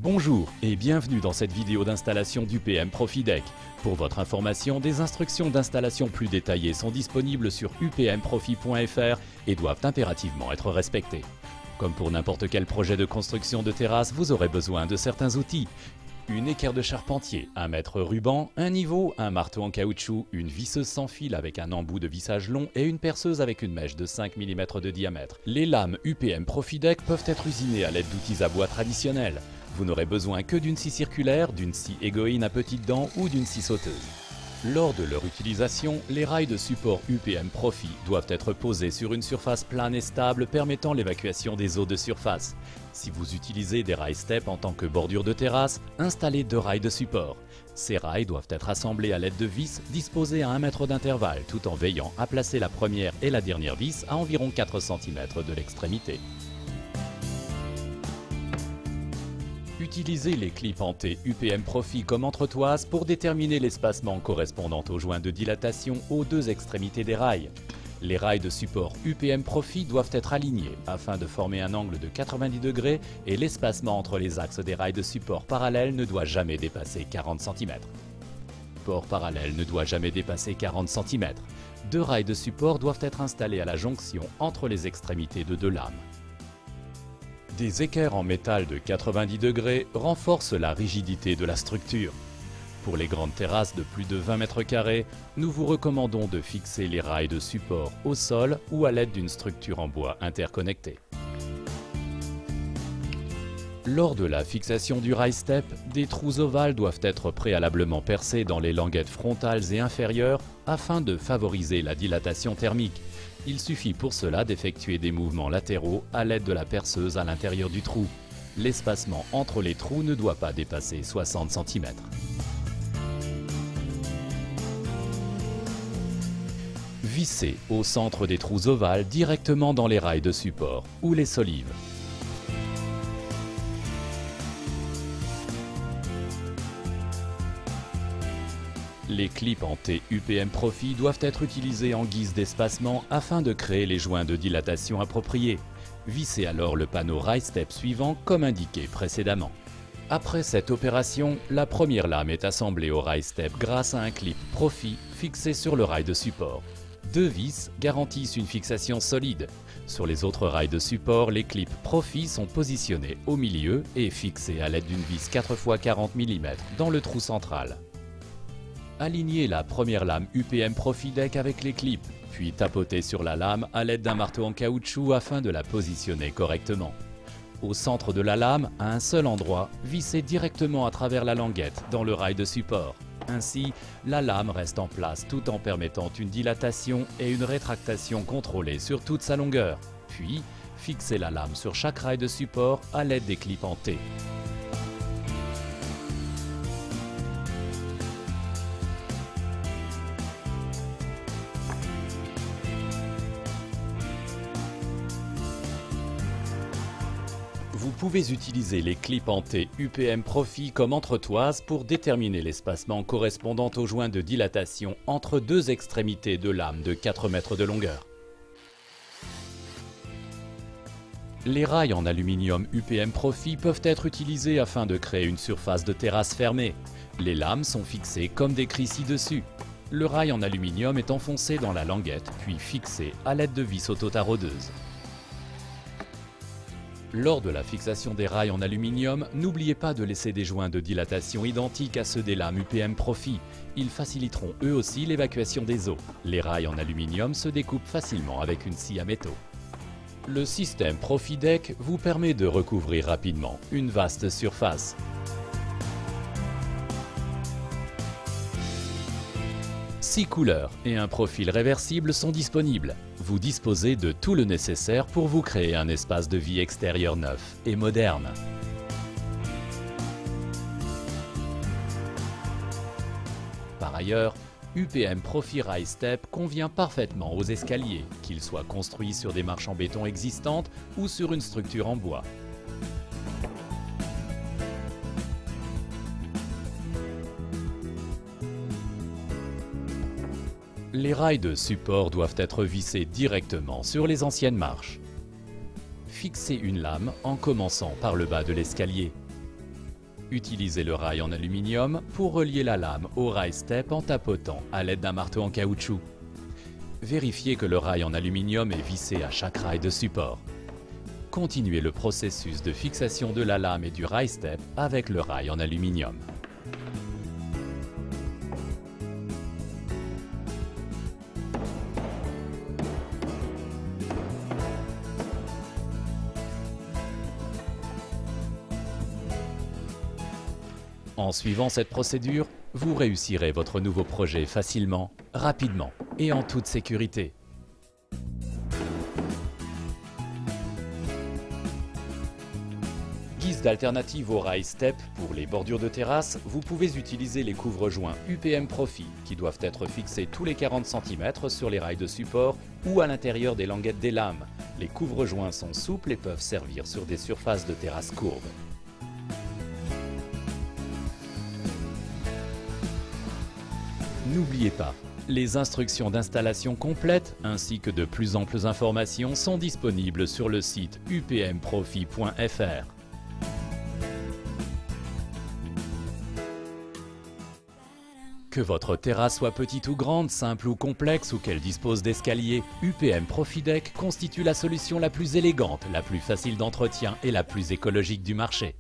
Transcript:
Bonjour et bienvenue dans cette vidéo d'installation d'UPM ProfiDeck. Pour votre information, des instructions d'installation plus détaillées sont disponibles sur upmprofi.fr et doivent impérativement être respectées. Comme pour n'importe quel projet de construction de terrasse, vous aurez besoin de certains outils. Une équerre de charpentier, un mètre ruban, un niveau, un marteau en caoutchouc, une visseuse sans fil avec un embout de vissage long et une perceuse avec une mèche de 5 mm de diamètre. Les lames UPM ProfiDeck peuvent être usinées à l'aide d'outils à bois traditionnels. Vous n'aurez besoin que d'une scie circulaire, d'une scie égoïne à petites dents ou d'une scie sauteuse. Lors de leur utilisation, les rails de support UPM Profi doivent être posés sur une surface plane et stable permettant l'évacuation des eaux de surface. Si vous utilisez des rails step en tant que bordure de terrasse, installez 2 rails de support. Ces rails doivent être assemblés à l'aide de vis disposées à 1 mètre d'intervalle tout en veillant à placer la première et la dernière vis à environ 4 cm de l'extrémité. Utilisez les clips en T UPM Profi comme entretoise pour déterminer l'espacement correspondant aux joints de dilatation aux 2 extrémités des rails. Les rails de support UPM Profi doivent être alignés afin de former un angle de 90 degrés et l'espacement entre les axes des rails de support parallèles ne doit jamais dépasser 40 cm. Support parallèle ne doit jamais dépasser 40 cm. 2 rails de support doivent être installés à la jonction entre les extrémités de 2 lames. Des équerres en métal de 90 degrés renforcent la rigidité de la structure. Pour les grandes terrasses de plus de 20 mètres carrés, nous vous recommandons de fixer les rails de support au sol ou à l'aide d'une structure en bois interconnectée. Lors de la fixation du rail step, des trous ovales doivent être préalablement percés dans les languettes frontales et inférieures afin de favoriser la dilatation thermique. Il suffit pour cela d'effectuer des mouvements latéraux à l'aide de la perceuse à l'intérieur du trou. L'espacement entre les trous ne doit pas dépasser 60 cm. Vissez au centre des trous ovales directement dans les rails de support ou les solives. Les clips en T UPM Profi doivent être utilisés en guise d'espacement afin de créer les joints de dilatation appropriés. Vissez alors le panneau rail step suivant comme indiqué précédemment. Après cette opération, la première lame est assemblée au rail step grâce à un clip Profi fixé sur le rail de support. 2 vis garantissent une fixation solide. Sur les autres rails de support, les clips Profi sont positionnés au milieu et fixés à l'aide d'une vis 4 x 40 mm dans le trou central. Alignez la première lame UPM ProfiDeck avec les clips, puis tapotez sur la lame à l'aide d'un marteau en caoutchouc afin de la positionner correctement. Au centre de la lame, à un seul endroit, vissez directement à travers la languette dans le rail de support. Ainsi, la lame reste en place tout en permettant une dilatation et une rétractation contrôlée sur toute sa longueur. Puis, fixez la lame sur chaque rail de support à l'aide des clips en T. Vous pouvez utiliser les clips en T UPM Profi comme entretoise pour déterminer l'espacement correspondant aux joints de dilatation entre 2 extrémités de lames de 4 mètres de longueur. Les rails en aluminium UPM Profi peuvent être utilisés afin de créer une surface de terrasse fermée. Les lames sont fixées comme décrit ci-dessus. Le rail en aluminium est enfoncé dans la languette puis fixé à l'aide de vis autotaraudeuses. Lors de la fixation des rails en aluminium, n'oubliez pas de laisser des joints de dilatation identiques à ceux des lames UPM Profi. Ils faciliteront eux aussi l'évacuation des eaux. Les rails en aluminium se découpent facilement avec une scie à métaux. Le système ProfiDeck vous permet de recouvrir rapidement une vaste surface. Six couleurs et un profil réversible sont disponibles. Vous disposez de tout le nécessaire pour vous créer un espace de vie extérieur neuf et moderne. Par ailleurs, UPM Profi Rail Step convient parfaitement aux escaliers, qu'ils soient construits sur des marches en béton existantes ou sur une structure en bois. Les rails de support doivent être vissés directement sur les anciennes marches. Fixez une lame en commençant par le bas de l'escalier. Utilisez le rail en aluminium pour relier la lame au rail step en tapotant à l'aide d'un marteau en caoutchouc. Vérifiez que le rail en aluminium est vissé à chaque rail de support. Continuez le processus de fixation de la lame et du rail step avec le rail en aluminium. En suivant cette procédure, vous réussirez votre nouveau projet facilement, rapidement et en toute sécurité. Guise d'alternative au rail step pour les bordures de terrasse, vous pouvez utiliser les couvre-joints UPM Profi qui doivent être fixés tous les 40 cm sur les rails de support ou à l'intérieur des languettes des lames. Les couvre-joints sont souples et peuvent servir sur des surfaces de terrasse courbes. N'oubliez pas, les instructions d'installation complètes ainsi que de plus amples informations sont disponibles sur le site upmprofi.fr. Que votre terrasse soit petite ou grande, simple ou complexe ou qu'elle dispose d'escaliers, UPM Profideck constitue la solution la plus élégante, la plus facile d'entretien et la plus écologique du marché.